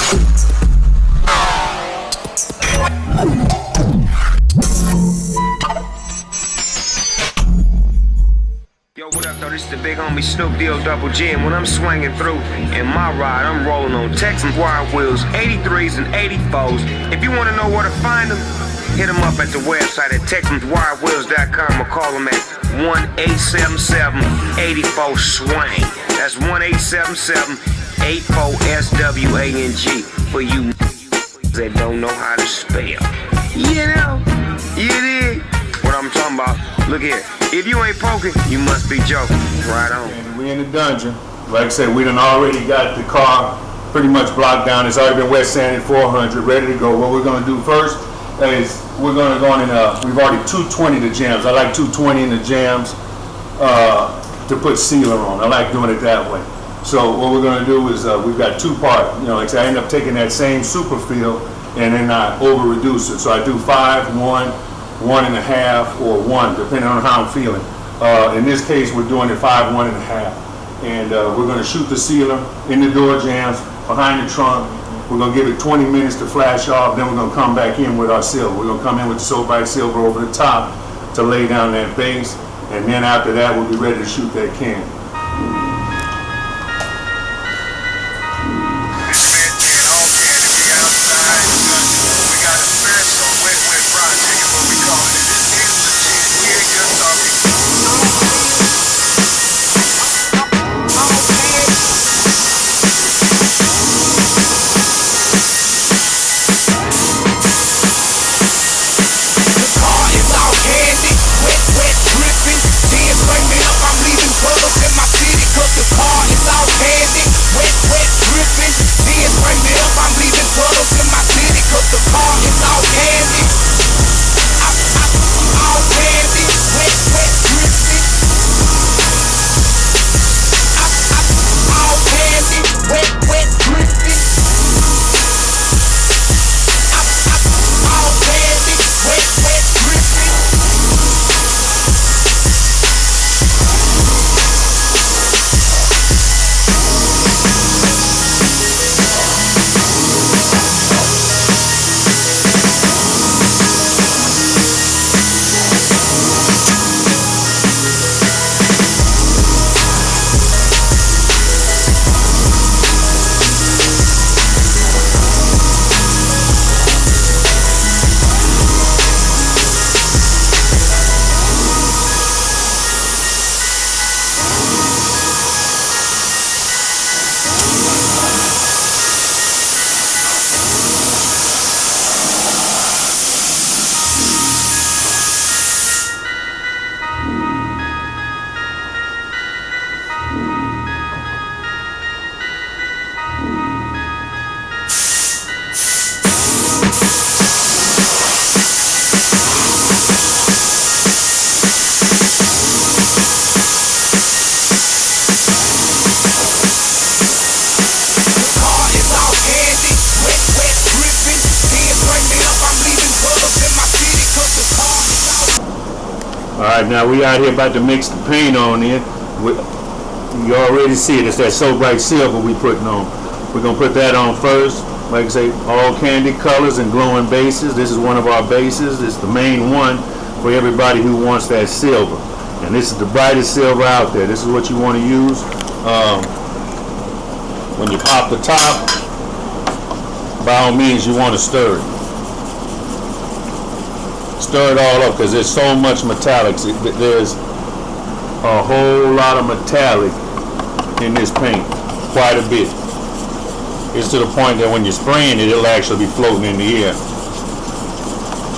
Yo, what up, though? This is the big homie Snoop DOGG, and when I'm swinging through in my ride, I'm rolling on Texas wide wheels, 83s and 84s. If you want to know where to find them, hit them up at the website at TexansWideWheels.com or call them at 1-877-84-SWANG. That's 1-877-84-SWANG for you that don't know how to spell. You know, you dig what I'm talking about? Look here. If you ain't poking, you must be joking. Right on. And we in the dungeon. Like I said, we done already got the car pretty much blocked down. It's already been wet sanded 400, ready to go. What we're gonna do first is we're gonna go in and we've already 220 the jams. I like 220 in the jams to put sealer on. I like doing it that way. So what we're gonna do is we've got two part. You know, like I said, I end up taking that same super fill and then I over reduce it. So I do 5, 1, 1.5, or 1, depending on how I'm feeling. In this case, we're doing it 5, 1.5. And we're going to shoot the sealer in the door jams, behind the trunk. We're going to give it 20 minutes to flash off, then we're going to come back in with our silver. We're going to come in with the So Bright Silver over the top to lay down that base. And then after that, we'll be ready to shoot that can. Alright, now we out here about to mix the paint on in. You already see it, it's that So Bright Silver we putting on. We're going to put that on first. Like I say, all candy colors and glowing bases. This is one of our bases. It's the main one for everybody who wants that silver. And this is the brightest silver out there. This is what you want to use. When you pop the top, by all means you want to stir it. Stir it all up because there's so much metallics. There's a whole lot of metallic in this paint, quite a bit. It's to the point that when you're spraying it, it'll actually be floating in the air.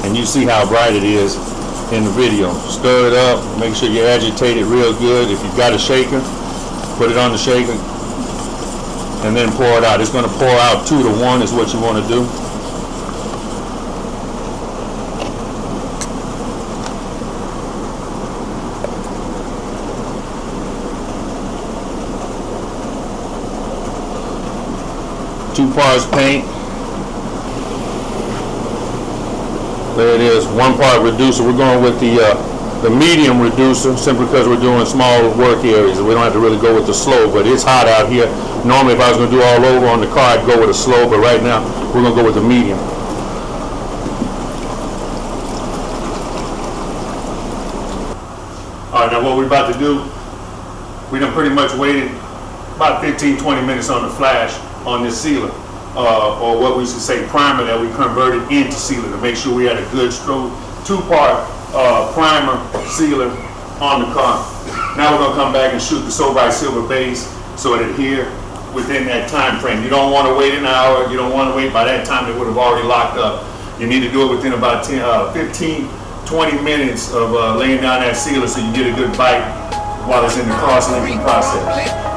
And you see how bright it is in the video. Stir it up, make sure you agitate it real good. If you've got a shaker, put it on the shaker and then pour it out. It's going to pour out 2 to 1 is what you want to do. Two parts paint. There it is. 1 part reducer. We're going with the the medium reducer, simply because we're doing small work areas. We don't have to really go with the slow, but it's hot out here. Normally, if I was going to do all over on the car, I'd go with a slow, but right now, we're going to go with the medium. All right, now what we're about to do, we done pretty much waited about 15-20 minutes on the flash on this sealer, or what we should say primer that we converted into sealer to make sure we had a good two-part primer sealer on the car. Now we're going to come back and shoot the So Bright Silver base so it adhere within that time frame. You don't want to wait an hour. You don't want to wait. By that time, it would have already locked up. You need to do it within about 15-20 minutes of laying down that sealer so you get a good bite while it's in the cross-linking process.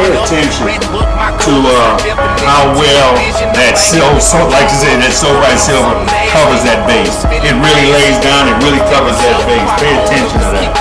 Attention to how well that silver, like you said, that So Bright Silver covers that base. It really lays down, it really covers that base. Pay attention to that.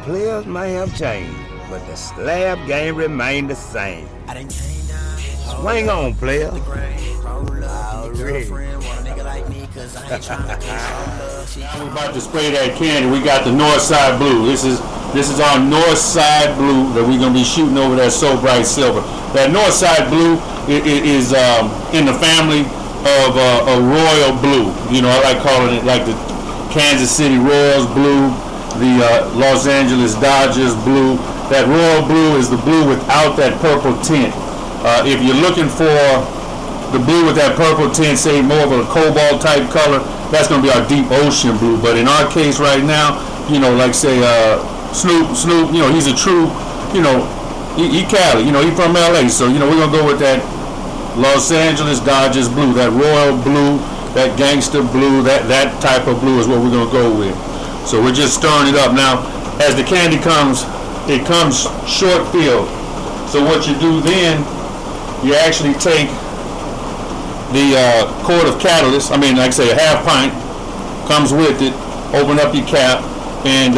Players may have changed, but the slab game remained the same. Swing on, player. We're about to spray that candy. We got the north side blue. This is our north side blue that we're gonna be shooting over that So Bright Silver. That north side blue is in the family of a royal blue. You know, I like calling it like the Kansas City Royals blue, the Los Angeles Dodgers blue. That royal blue is the blue without that purple tint. If you're looking for the blue with that purple tint, say more of a cobalt type color, that's going to be our deep ocean blue. But in our case right now, you know, like say Snoop, you know, he's a true, you know, he Cali, you know, he from LA. So, you know, we're going to go with that Los Angeles Dodgers blue, that royal blue, that gangster blue, that type of blue is what we're gonna go with. So we're just stirring it up. Now, as the candy comes, it comes short filled. So what you do then, you actually take the quart of catalyst, like I say, a half pint comes with it, open up your cap, and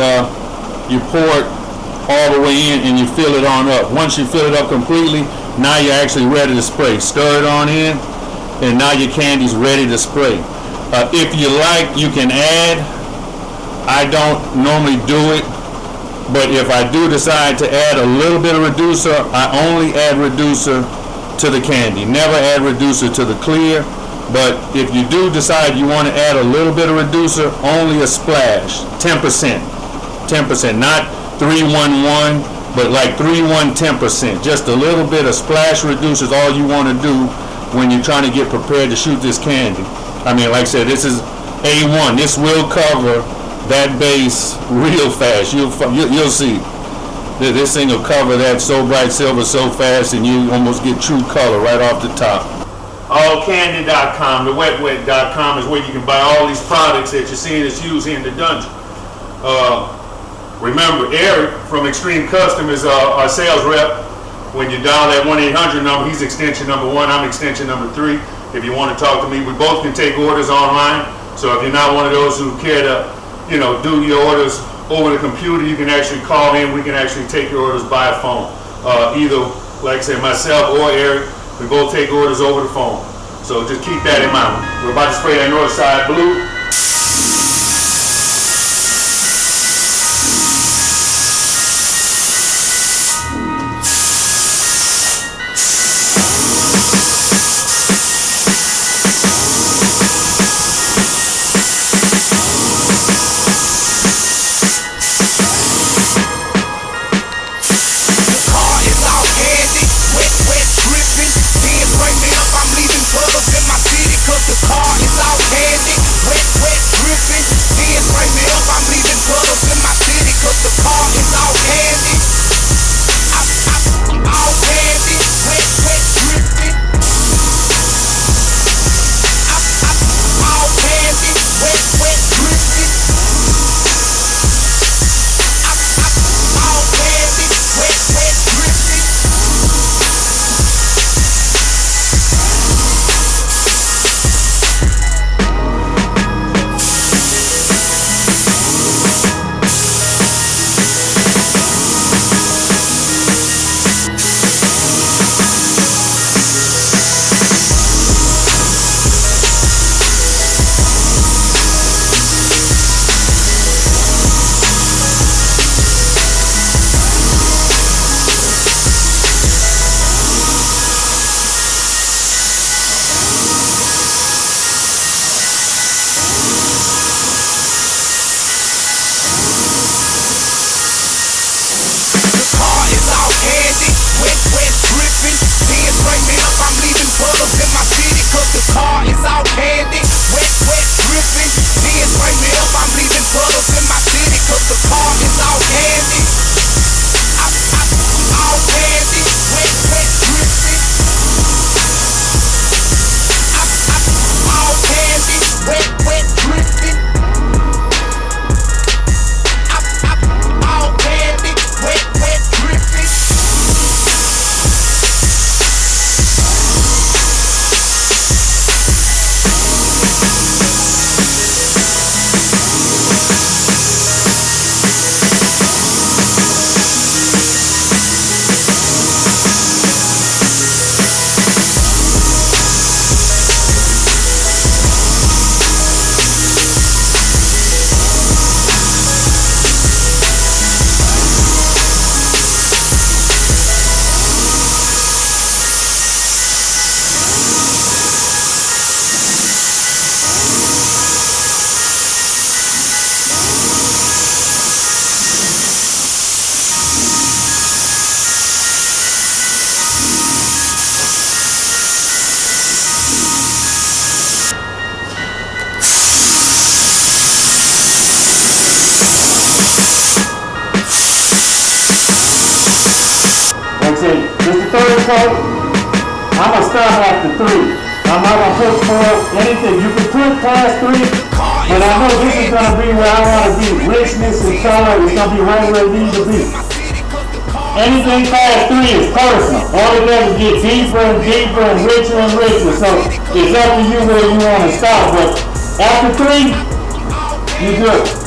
you pour it all the way in and you fill it on up. Once you fill it up completely, now you're actually ready to spray. Stir it on in, and now your candy's ready to spray. If you like, you can add. I don't normally do it, but if I do decide to add a little bit of reducer, I only add reducer to the candy. Never add reducer to the clear. But if you do decide you want to add a little bit of reducer, only a splash, 10%. 10%, not 3-1-1, but like 3-1, 10%. Just a little bit of splash reducer is all you want to do when you're trying to get prepared to shoot this candy. Like I said, this is A1. This will cover that base real fast. You'll see. This thing will cover that so bright silver so fast, and you almost get true color right off the top. AllKandy.com, the wetwet.com is where you can buy all these products that you're seeing us use here in the dungeon. Remember, Eric from Extreme Custom is our sales rep. When you dial that 1-800 number, he's extension number 1, I'm extension number 3. If you want to talk to me, we both can take orders online. So if you're not one of those who care to, do your orders over the computer, you can actually call in. We can actually take your orders by phone. Either, like I said, myself or Eric, we both take orders over the phone. So just keep that in mind. We're about to spray that north side blue. Just the third coat. I'm gonna start after 3. I'm not gonna put 4, anything. You can put past 3, but I know this is gonna be where I wanna be. Richness and color is gonna be right where it needs to be. Anything past 3 is personal. All it does is get deeper and deeper and richer and richer. So it's up to you where you wanna start. But after 3, you good.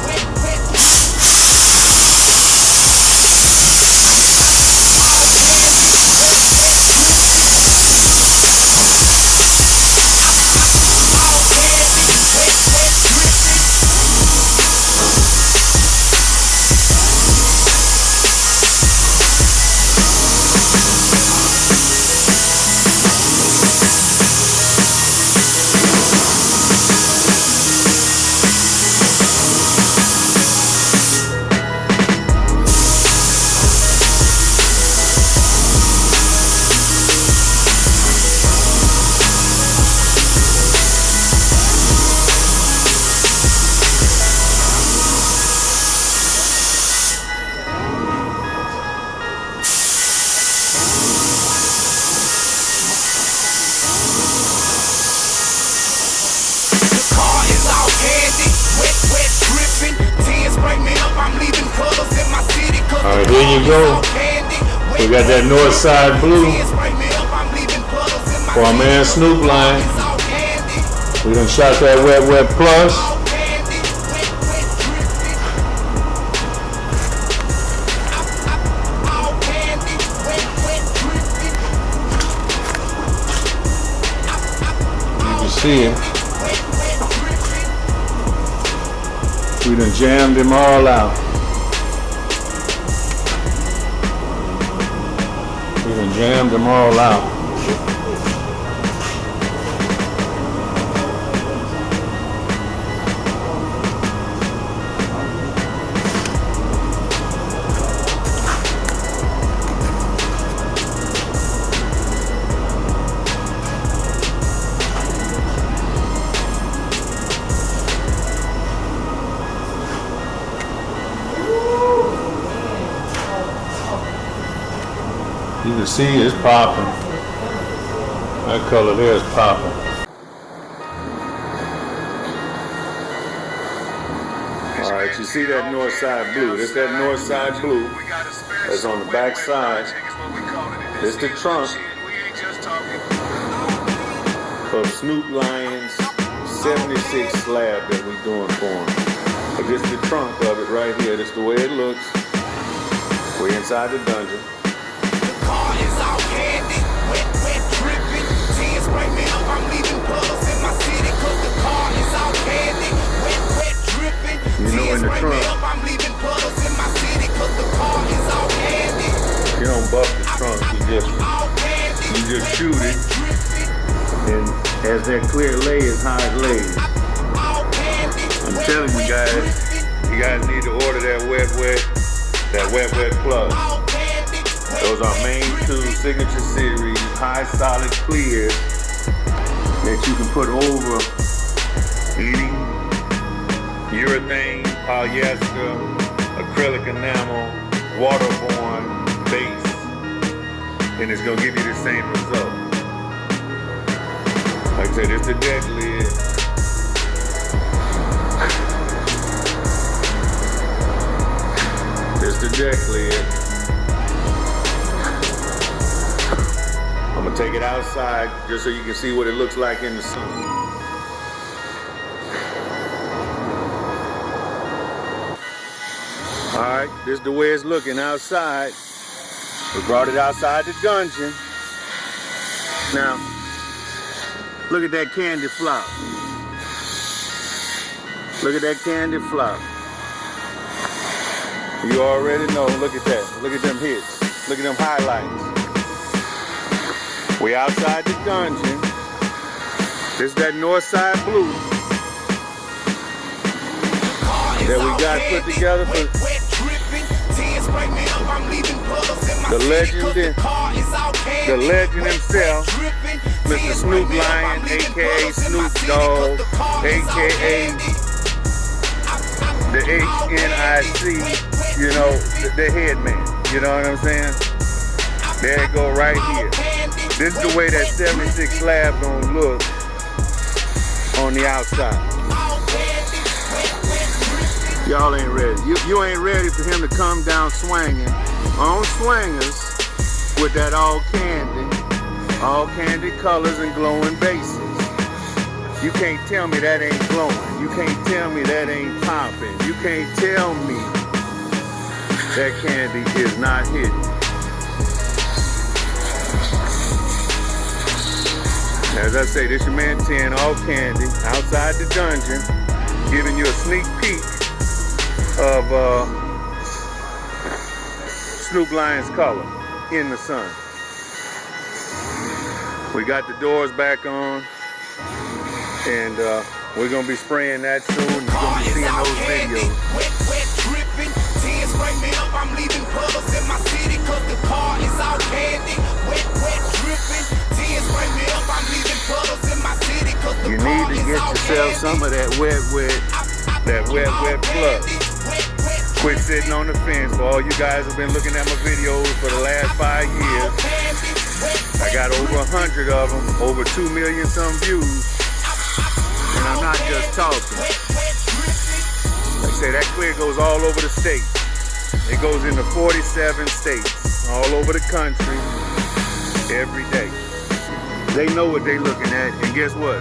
Alright, here you go. We got that north side blue for our man Snoop line. We done shot that wet wet plus. You can see it. We done jammed them all out. Jammed them all out. You can see it's popping. That color there is popping. Alright, you see that north side blue. This that north side blue. That's on the back side. This the trunk of Snoop Lion's 76 slab that we doing for him. But this the trunk of it right here. This the way it looks. We're inside the dungeon. You know, in the trunk, you don't buff the trunk, you just shoot it, and as that clear lay is how it lays. I'm telling you guys need to order that wet plus. Those are main 2 signature series, high solid clears that you can put over any urethane, polyester, acrylic enamel, waterborne base, and it's gonna give you the same result. Like I said, it's the deck lid. It's the deck lid. I'm gonna take it outside just so you can see what it looks like in the sun. Alright, this is the way it's looking outside. We brought it outside the dungeon. Now, look at that candy flop. Look at that candy flop. You already know, look at that. Look at them hits. Look at them highlights. We outside the dungeon. This is that north side blue that we got put together for the legend himself, Mr. Snoop Lion, aka Snoop Dogg, aka the HNIC, you know, the head man. You know what I'm saying? There it go right here. This is the way that 76 Slab gonna look on the outside. Y'all ain't ready. You ain't ready for him to come down swinging on swingers with that all candy colors and glowing bases. You can't tell me that ain't glowing. You can't tell me that ain't popping. You can't tell me that candy is not hitting. As I say, this your man 10, all candy, outside the dungeon, giving you a sneak peek of Snoop Lion's color in the sun. We got the doors back on, and we're gonna be spraying that soon. You're gonna be seeing those videos. Wet dripping, tears spray me up. I'm leaving puddles in my city 'cause the car is all candy. Wet dripping, tears spray me up. I'm leaving puddles in my city 'cause the You car need to is get all yourself candy. some of that wet plug. Quit sitting on the fence. For all you guys have been looking at my videos for the last 5 years. I got over 100 of them, over 2 million some views. And I'm not just talking. Like I say, that clear goes all over the state. It goes into 47 states, all over the country, every day. They know what they're looking at, and guess what?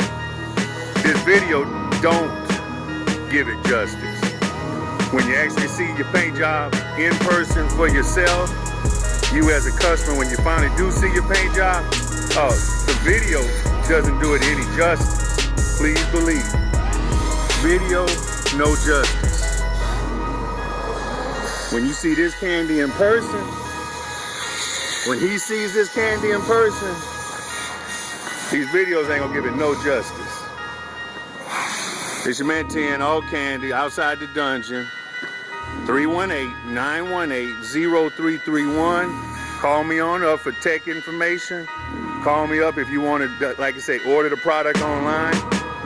This video don't give it justice. When you actually see your paint job in person for yourself, you as a customer, when you finally do see your paint job, the video doesn't do it any justice. Please believe. Video, no justice. When you see this candy in person, when he sees this candy in person, these videos ain't gonna give it no justice. It's your man 10, all candy, outside the dungeon. 318-918-0331. Call me on up for tech information. Call me up if you want to, like I say, order the product online.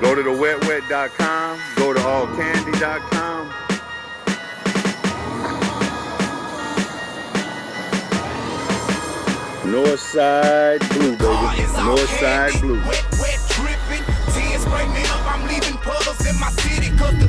Go to thewetwet.com. Go to allcandy.com. Northside Blue, baby. Northside Blue. Wet dripping, tears spray me up. I'm leaving puddles in my city 'cause the